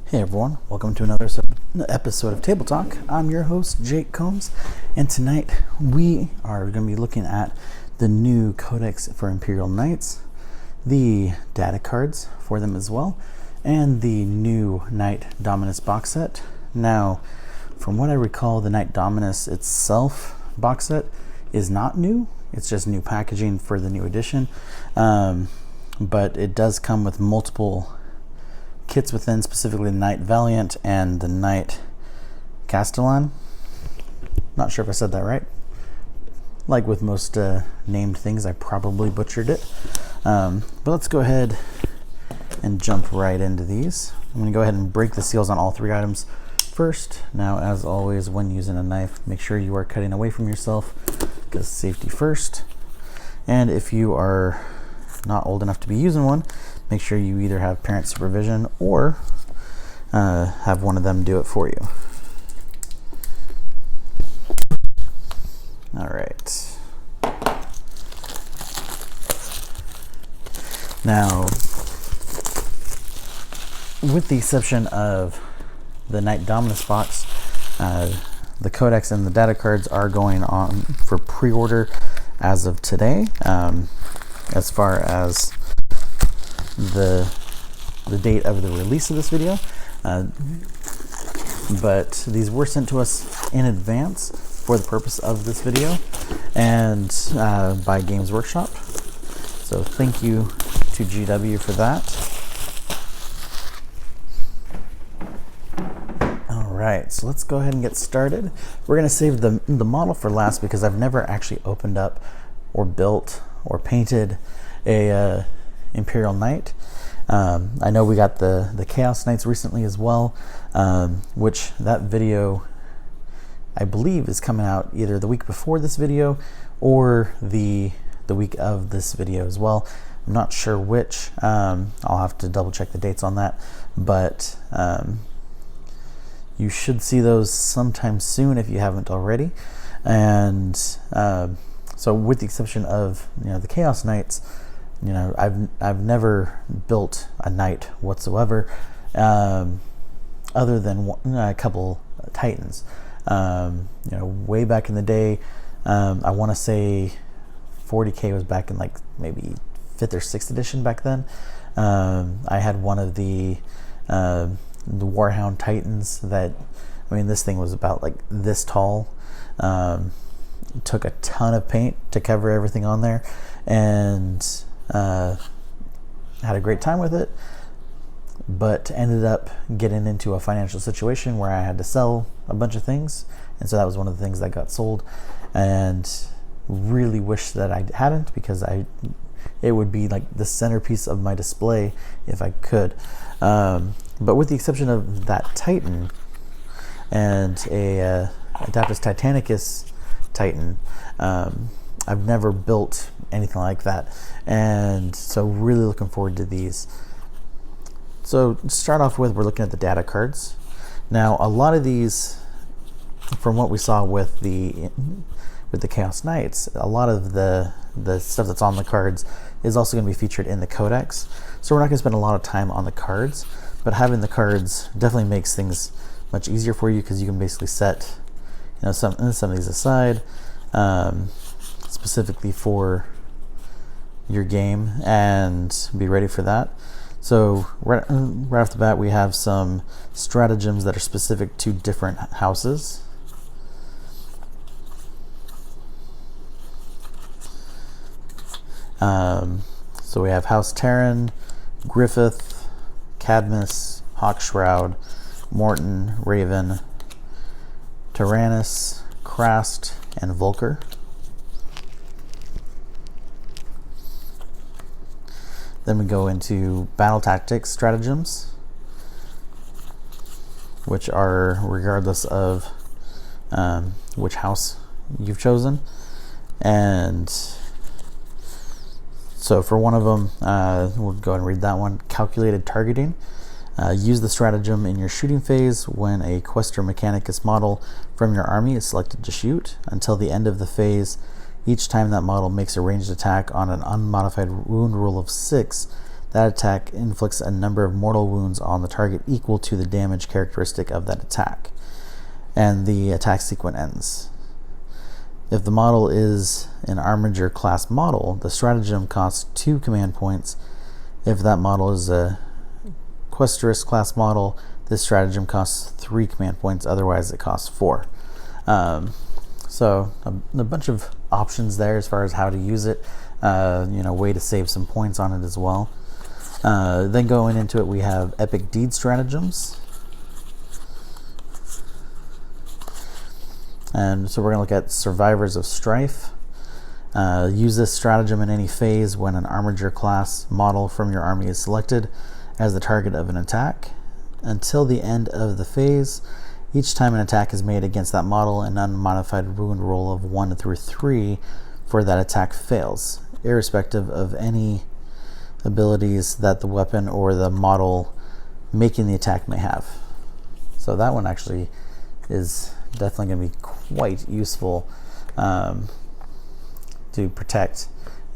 Hey everyone, welcome to another episode of Table Talk. I'm your host, Jake Combs, and tonight we are going to be looking at the new Codex for Imperial Knights, the data cards for them as well, and the new Knight Dominus box set. Now, from what I recall, the Knight Dominus itself box set is not new. It's just new packaging for the new edition, but it does come with multiple kits within, specifically the Knight Valiant and the Knight Castellan. Not sure if I said that right. Like with most named things, I probably butchered it. But let's go ahead and jump right into these. I'm going to go ahead and break the seals on all three items first. Now, as always, when using a knife, make sure you are cutting away from yourself, because safety first. And if you are not old enough to be using one, make sure you either have parent supervision or have one of them do it for you. All right. Now, with the exception of the Knight Dominus box, the Codex and the data cards are going on for pre-order as of today. As far as the date of the release of this video, but these were sent to us in advance for the purpose of this video and by Games Workshop. So thank you to GW for that. All right, so let's go ahead and get started. We're going to save the model for last because I've never actually opened up or built or painted a Imperial Knight. I know we got the Chaos Knights recently as well, which that video I believe is coming out either the week before this video or the week of this video as well. I'm not sure which. I'll have to double check the dates on that, but you should see those sometime soon if you haven't already. And so with the exception of the Chaos Knights, I've never built a knight whatsoever, other than a couple Titans. Way back in the day, I want to say 40K was back in like maybe 5th or 6th edition back then. I had one of the Warhound Titans that, this thing was about like this tall. Took a ton of paint to cover everything on there, and had a great time with it, but ended up getting into a financial situation where I had to sell a bunch of things, and so that was one of the things that got sold, and really wish that I hadn't, because it would be like the centerpiece of my display if I could. But with the exception of that Titan and a Adeptus Titanicus Titan, I've never built anything like that, and so really looking forward to these. So to start off with, we're looking at the data cards. Now, a lot of these, from what we saw with the Chaos Knights, a lot of the stuff that's on the cards is also going to be featured in the Codex. So we're not going to spend a lot of time on the cards, but having the cards definitely makes things much easier for you, because you can basically set some of these aside, specifically for your game, and be ready for that. So right off the bat, we have some stratagems that are specific to different houses. So we have House Terran, Griffith, Cadmus, Hawkshroud, Morton, Raven, Taranis, Krast, and Volker. Then we go into battle tactics stratagems, which are regardless of which house you've chosen. And so for one of them, we'll go ahead and read that one. Calculated targeting. Use the stratagem in your shooting phase when a Questor Mechanicus model from your army is selected to shoot. Until the end of the phase, each time that model makes a ranged attack on an unmodified wound rule of 6, that attack inflicts a number of mortal wounds on the target equal to the damage characteristic of that attack, and the attack sequence ends. If the model is an Armiger class model, the stratagem costs 2 command points. If that model is a Questorus class model, this stratagem costs 3 command points, otherwise it costs 4. So a bunch of options there as far as how to use it, way to save some points on it as well. Then going into it, we have Epic Deed Stratagems. And so we're going to look at Survivors of Strife. Use this stratagem in any phase when an Armiger class model from your army is selected as the target of an attack. Until the end of the phase, each time an attack is made against that model, an unmodified wound roll of 1 through 3 for that attack fails, irrespective of any abilities that the weapon or the model making the attack may have. So that one actually is definitely going to be quite useful to protect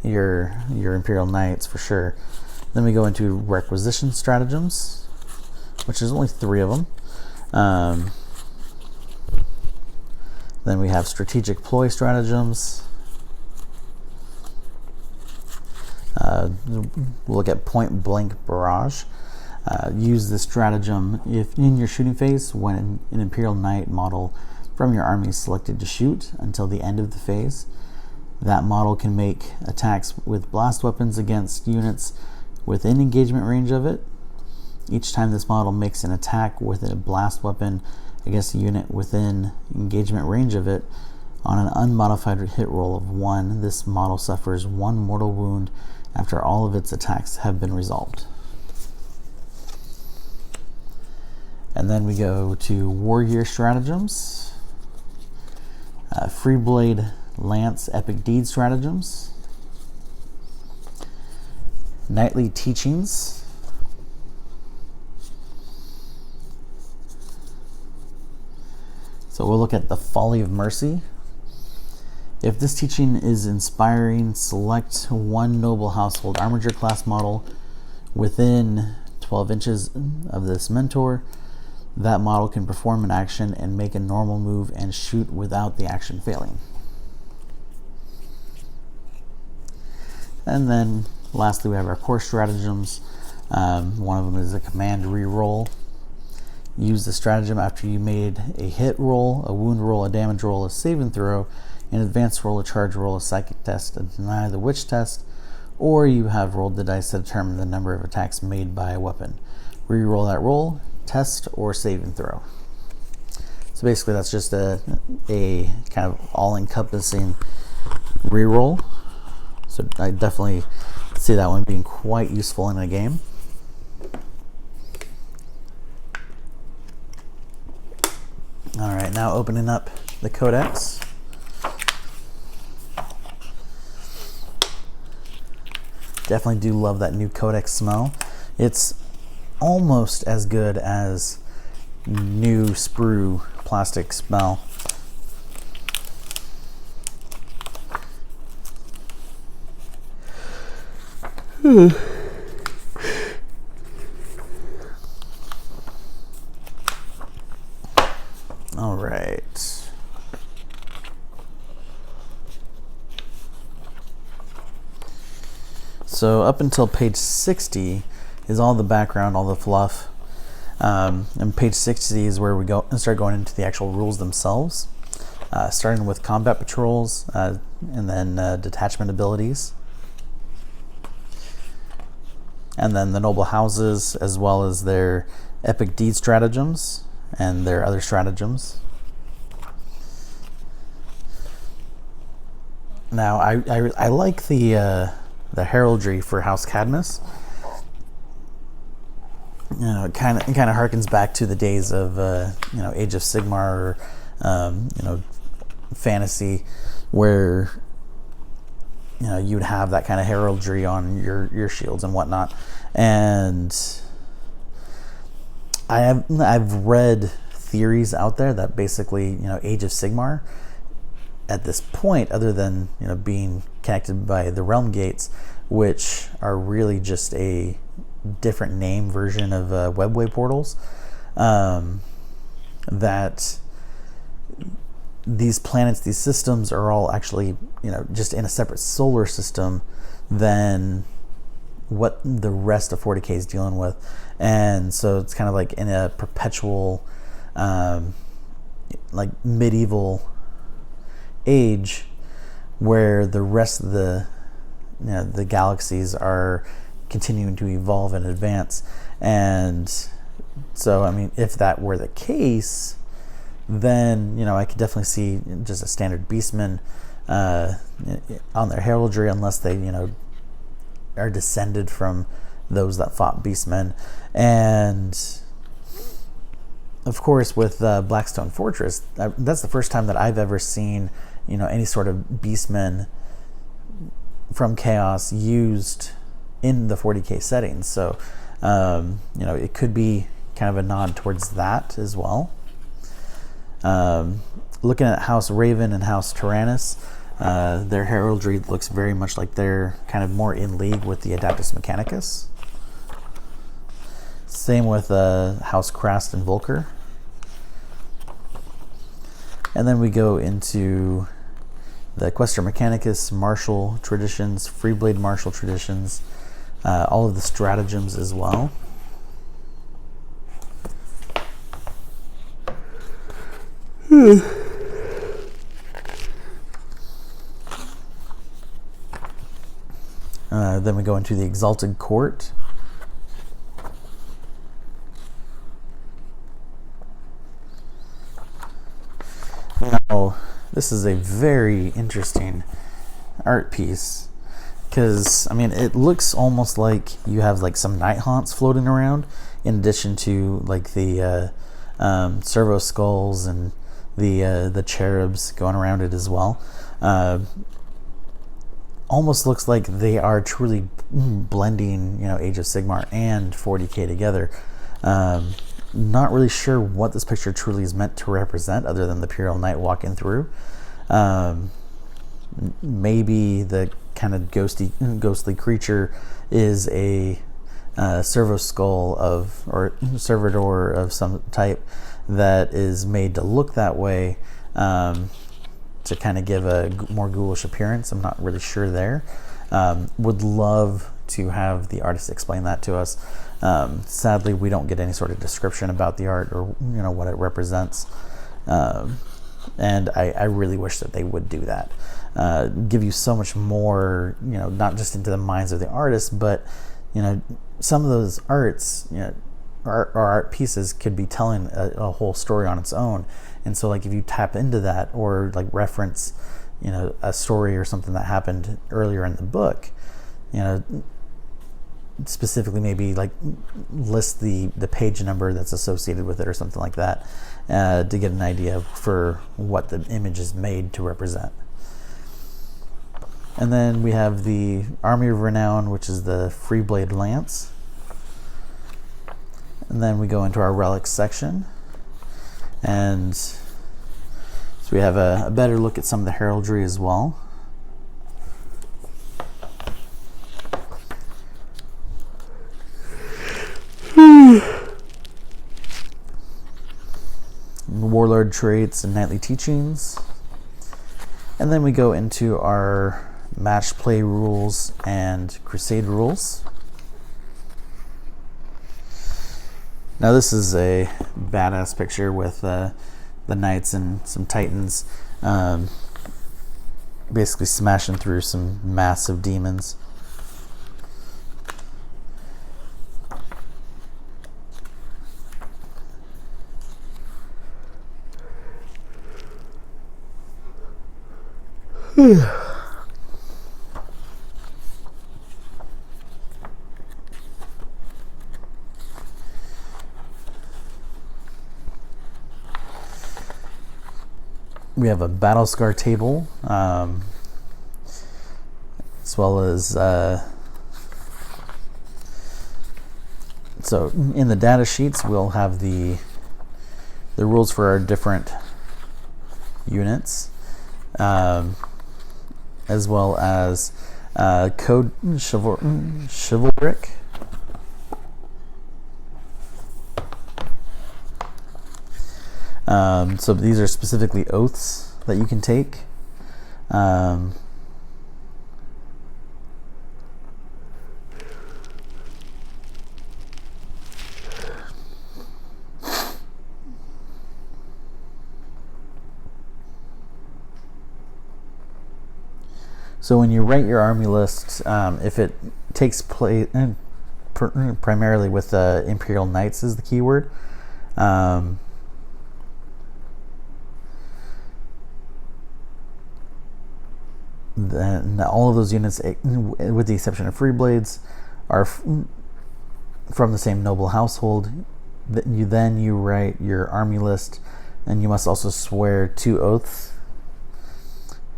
your Imperial Knights for sure. Then we go into Requisition Stratagems, which is only 3 of them. Then we have Strategic Ploy Stratagems. We'll look at Point Blank Barrage. Use this stratagem if in your shooting phase when an Imperial Knight model from your army is selected to shoot until the end of the phase. That model can make attacks with blast weapons against units within engagement range of it. Each time this model makes an attack with a blast weapon against a unit within engagement range of it, on an unmodified hit roll of 1, this model suffers 1 mortal wound after all of its attacks have been resolved. And then we go to War Gear Stratagems, Freeblade Lance Epic Deed Stratagems, Knightly Teachings, so we'll look at the Folly of Mercy. If this teaching is inspiring, select 1 noble household Armiger class model within 12 inches of this mentor. That model can perform an action and make a normal move and shoot without the action failing. And then lastly, we have our core stratagems. One of them is a command reroll. Use the stratagem after you made a hit roll, a wound roll, a damage roll, a saving throw, an advanced roll, a charge roll, a psychic test, a deny the witch test, or you have rolled the dice to determine the number of attacks made by a weapon. Reroll that roll, test, or saving throw. So basically that's just a kind of all-encompassing reroll. So I definitely see that one being quite useful in a game. All right, now opening up the Codex. Definitely do love that new Codex smell. It's almost as good as new sprue plastic smell. All right. So up until page 60 is all the background, all the fluff. And page 60 is where we go and start going into the actual rules themselves, starting with combat patrols and then detachment abilities. And then the noble houses, as well as their epic deed stratagems and their other stratagems. Now, I like the heraldry for House Cadmus. You know, it kind of harkens back to the days of Age of Sigmar or fantasy, where you'd have that kind of heraldry on your shields and whatnot. And I've read theories out there that basically Age of Sigmar at this point, other than being connected by the realm gates, which are really just a different name version of webway portals, that these planets, these systems are all actually, just in a separate solar system than what the rest of 40K is dealing with. And so it's kind of like in a perpetual, like medieval age, where the rest of the galaxies are continuing to evolve and advance. And so, I mean, if that were the case, then I could definitely see just a standard beastman on their heraldry, unless they are descended from those that fought beastmen. And of course, with Blackstone Fortress, that's the first time that I've ever seen any sort of beastmen from Chaos used in the 40K settings. So it could be kind of a nod towards that as well. Looking at House Raven and House Taranis, their heraldry looks very much like they're kind of more in league with the Adeptus Mechanicus. Same with House Krast and Volker. And then we go into the Questor Mechanicus, martial traditions, Freeblade martial traditions, all of the stratagems as well. Then we go into the Exalted Court. Now, this is a very interesting art piece, because I mean, it looks almost like you have like some night haunts floating around, in addition to like the servo skulls and the cherubs going around it as well. Almost looks like they are truly blending, Age of Sigmar and 40K together. Not really sure what this picture truly is meant to represent, other than the Imperial Knight walking through. Maybe the kind of ghostly creature is a servo skull or servitor of some type that is made to look that way, to kind of give a more ghoulish appearance. I'm not really sure there. Would love to have the artist explain that to us. Sadly, we don't get any sort of description about the art or what it represents. And I really wish that they would do that. Give you so much more, not just into the minds of the artist, but some of those arts, or art pieces could be telling a whole story on its own. And so, like, if you tap into that, or like reference, a story or something that happened earlier in the book, specifically maybe like list the page number that's associated with it or something like that, to get an idea for what the image is made to represent. And then we have the Army of Renown, which is the Freeblade Lance. And then we go into our Relics section. And so we have a better look at some of the heraldry as well. Warlord traits and knightly teachings. And then we go into our match play rules and crusade rules. Now this is a badass picture with the knights and some titans basically smashing through some massive demons. We have a battle scar table, as well as so in the data sheets we'll have the rules for our different units, as well as code chivalric, So these are specifically oaths that you can take. So when you write your army list, if it takes place primarily with Imperial Knights is the keyword, then all of those units, with the exception of Free Blades, are from the same noble household. Then you write your army list, and you must also swear 2 oaths.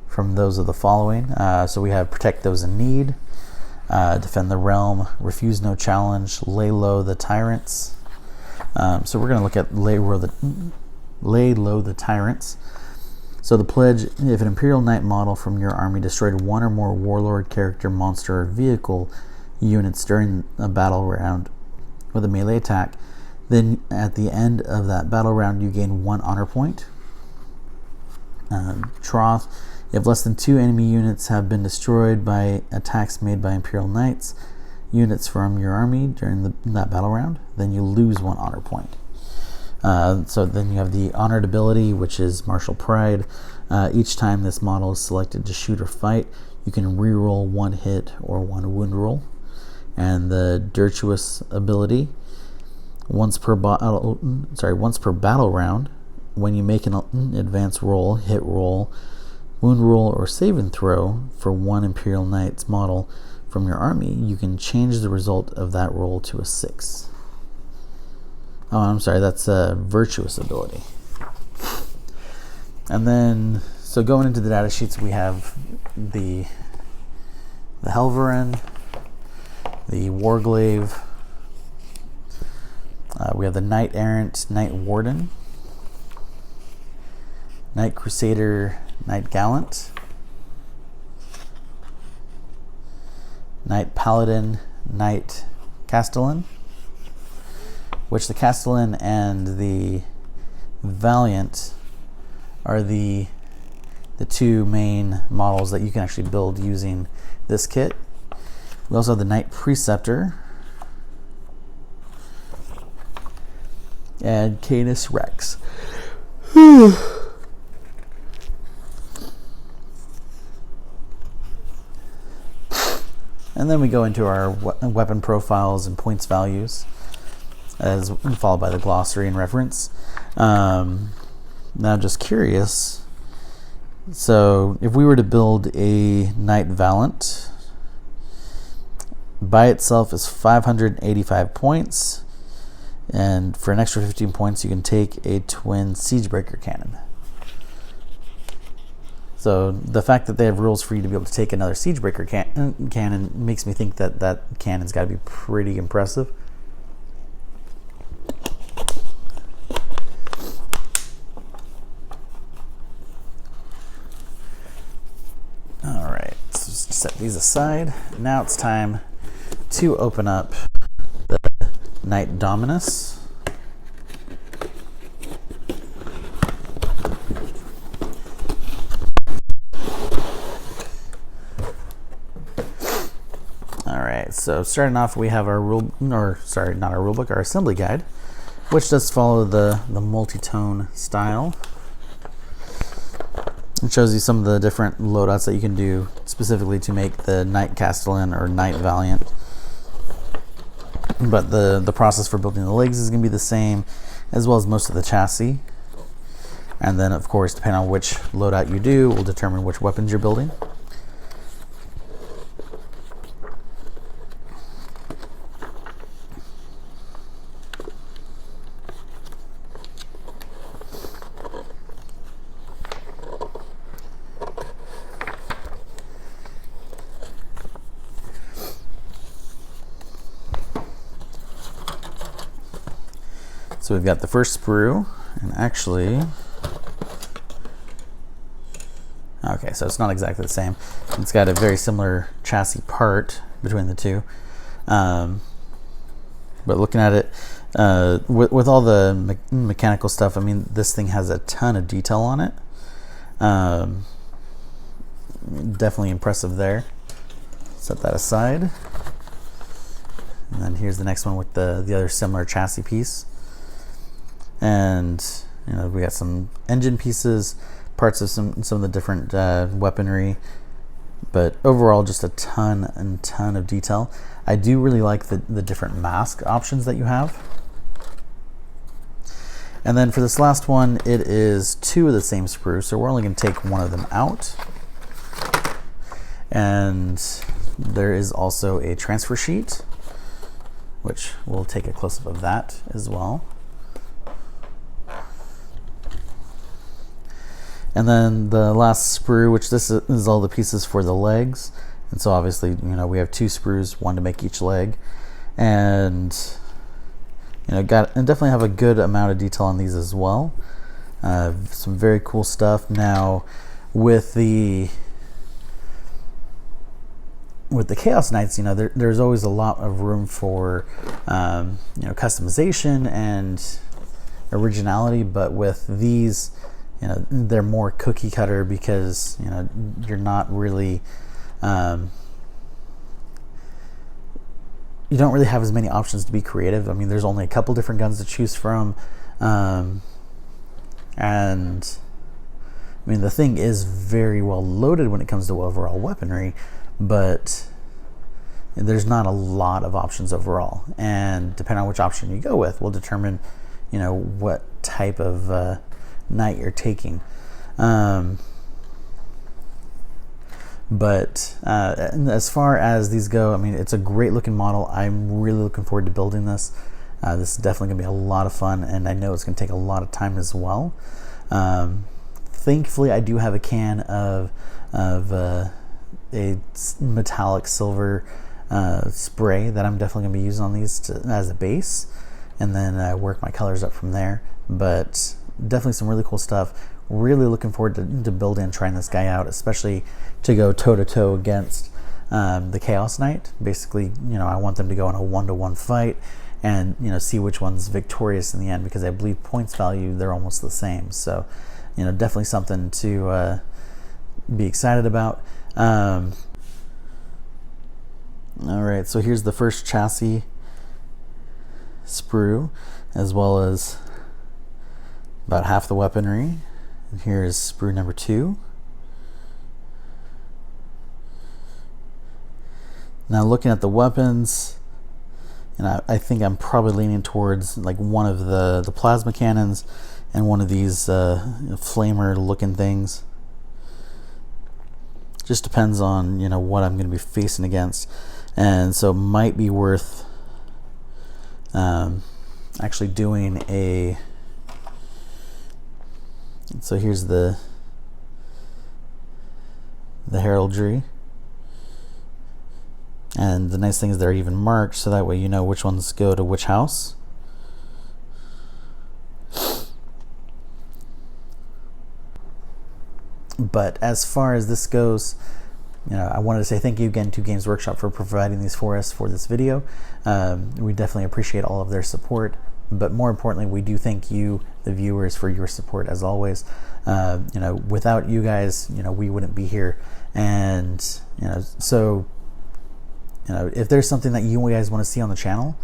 From those of the following. So we have protect those in need, defend the realm, refuse no challenge, lay low the tyrants. So we're going to look at lay low the tyrants. So the pledge: if an Imperial Knight model from your army destroyed 1 or more warlord, character, monster, or vehicle units during a battle round with a melee attack, then at the end of that battle round you gain 1 honor point. Troth: if less than 2 enemy units have been destroyed by attacks made by Imperial Knights units from your army during that battle round, then you lose 1 honor point. So then you have the honored ability, which is martial pride. Each time this model is selected to shoot or fight, you can reroll 1 hit or 1 wound roll. And the virtuous ability: once per battle round, when you make an advance roll, hit roll, wound roll, or save and throw for 1 Imperial Knights model from your army, you can change the result of that roll to a 6. Oh, I'm sorry, that's a virtuous ability. And then, so going into the data sheets, we have the Helverin, the Warglaive, we have the Knight Errant, Knight Warden, Knight Crusader, Knight Gallant, Knight Paladin, Knight Castellan, which the Castellan and the Valiant are the 2 main models that you can actually build using this kit. We also have the Knight Preceptor and Canis Rex. And then we go into our weapon profiles and points values, as followed by the glossary and reference. Now, I'm just curious. So, if we were to build a Knight Valiant, by itself is 585 points, and for an extra 15 points, you can take a twin Siegebreaker cannon. So the fact that they have rules for you to be able to take another Siegebreaker cannon makes me think that that cannon's got to be pretty impressive. All right, so just set these aside. Now it's time to open up the Knight Dominus. So starting off, we have our our assembly guide, which does follow the multi-tone style. It shows you some of the different loadouts that you can do specifically to make the Knight Castellan or Knight Valiant. But the process for building the legs is going to be the same, as well as most of the chassis. And then, of course, depending on which loadout you do, will determine which weapons you're building. So we've got the first sprue, and actually, okay, so it's not exactly the same. It's got a very similar chassis part between the two. But looking at it, with all the mechanical stuff, I mean, this thing has a ton of detail on it. Definitely impressive there. Set that aside. And then here's the next one with the other similar chassis piece. And we got some engine pieces, parts of some of the different weaponry, but overall just a ton of detail. I do really like the different mask options that you have. And then for this last one, it is 2 of the same sprue, so we're only going to take one of them out. And there is also a transfer sheet, which we'll take a close-up of that as well. And then the last sprue, which this is all the pieces for the legs. And so obviously, we have 2 sprues, 1 to make each leg. And definitely have a good amount of detail on these as well. Some very cool stuff. Now, with the Chaos Knights, there's always a lot of room for customization and originality, but with these, they're more cookie cutter because you're not really you don't really have as many options to be creative. I mean, there's only a couple different guns to choose from, and I mean, the thing is very well loaded when it comes to overall weaponry, but there's not a lot of options overall, and depending on which option you go with will determine what type of knight you're taking. But as far as these go, I mean, it's a great looking model. I'm really looking forward to building this. This is definitely going to be a lot of fun, and I know it's going to take a lot of time as well. Thankfully, I do have a can of a metallic silver spray that I'm definitely going to be using on these as a base, and then work my colors up from there. But definitely some really cool stuff. Really looking forward to building and trying this guy out, especially to go toe-to-toe against the Chaos Knight. Basically, I want them to go in a 1-to-1 fight and see which one's victorious in the end, because I believe points value, they're almost the same. So definitely something to be excited about. All right, so here's the first chassis sprue, as well as about half the weaponry. And here is sprue number 2. Now, looking at the weapons, I think I'm probably leaning towards like one of the plasma cannons and one of these flamer looking things. Just depends on what I'm going to be facing against, and so might be worth actually doing a. So here's the heraldry, and the nice thing is they're even marked, so that way you know which ones go to which house. But as far as this goes, I wanted to say thank you again to Games Workshop for providing these for us for this video. We definitely appreciate all of their support, but more importantly, we do thank you, the viewers, for your support as always. Without you guys, we wouldn't be here. And so if there's something that you guys want to see on the channel,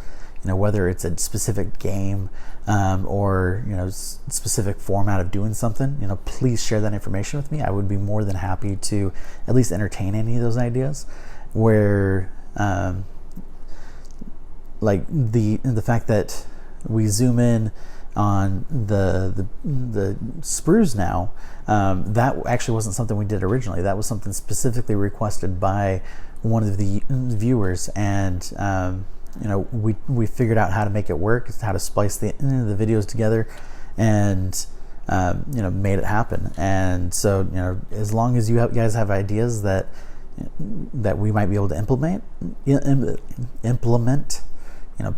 whether it's a specific game or specific format of doing something, please share that information with me. I would be more than happy to at least entertain any of those ideas. Where like the fact that we zoom in on the sprues now, that actually wasn't something we did originally. That was something specifically requested by one of the viewers, and we figured out how to make it work, how to splice the videos together, and made it happen. And so as long as you guys have ideas that we might be able to implement,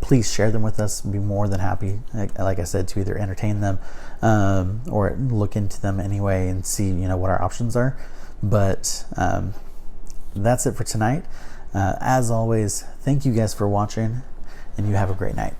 please share them with us. Be more than happy, like I said, to either entertain them or look into them anyway and see what our options are. But that's it for tonight. As always, thank you guys for watching, and you have a great night.